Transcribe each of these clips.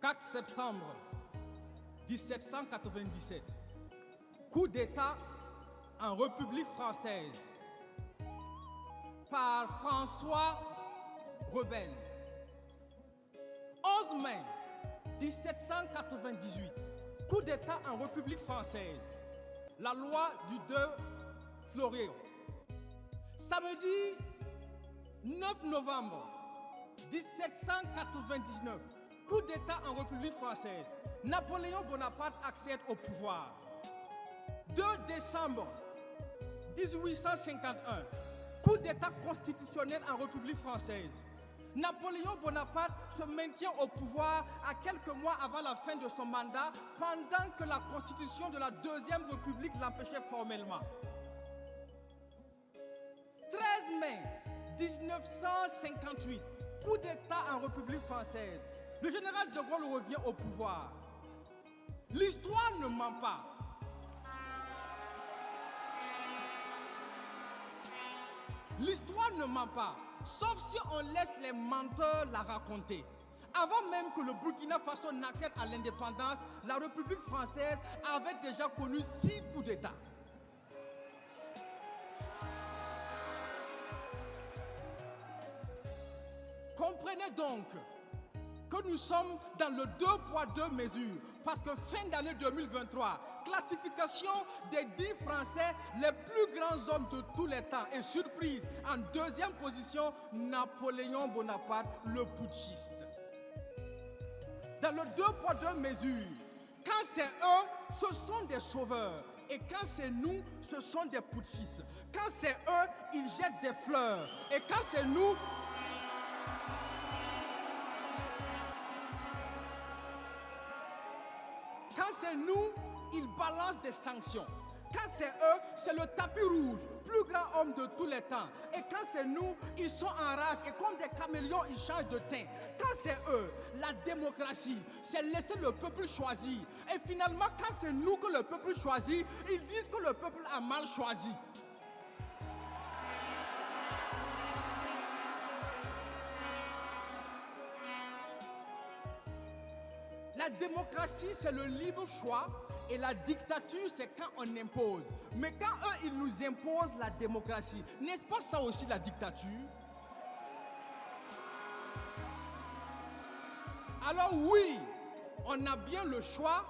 4 septembre 1797, coup d'État en République française par François Rebelle. 11 mai 1798, coup d'État en République française, la loi du 2 Floréo. Samedi 9 novembre 1799, coup d'État en République française, Napoléon Bonaparte accède au pouvoir. 2 décembre 1851, coup d'État constitutionnel en République française. Napoléon Bonaparte se maintient au pouvoir à quelques mois avant la fin de son mandat, pendant que la constitution de la Deuxième République l'empêchait formellement. 13 mai 1958, coup d'État en République française. Le général de Gaulle revient au pouvoir. L'histoire ne ment pas. L'histoire ne ment pas, sauf si on laisse les menteurs la raconter. Avant même que le Burkina Faso n'accède à l'indépendance, la République française avait déjà connu 6 coups d'État. Comprenez donc que nous sommes dans le 2 poids 2 mesures, parce que fin d'année 2023, classification des 10 Français les plus grands hommes de tous les temps, et surprise, en 2e position, Napoléon Bonaparte, le putschiste. Dans le 2 poids 2 mesures, quand c'est eux, ce sont des sauveurs, et quand c'est nous, ce sont des putschistes. Quand c'est eux, ils jettent des fleurs, et quand c'est nous, ils balancent des sanctions. Quand c'est eux, c'est le tapis rouge, plus grand homme de tous les temps. Et quand c'est nous, ils sont en rage et comme des caméléons, ils changent de teint. Quand c'est eux, la démocratie, c'est laisser le peuple choisir. Et finalement, quand c'est nous que le peuple choisit, ils disent que le peuple a mal choisi. La démocratie, c'est le libre choix, et la dictature, c'est quand on impose. Mais quand eux, ils nous imposent la démocratie, n'est-ce pas ça aussi la dictature? Alors oui, on a bien le choix,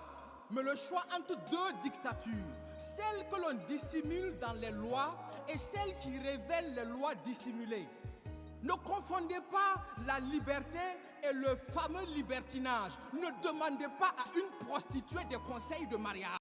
mais le choix entre 2 dictatures. Celle que l'on dissimule dans les lois et celle qui révèle les lois dissimulées. Ne confondez pas la liberté et le fameux libertinage. Ne demandez pas à une prostituée des conseils de mariage.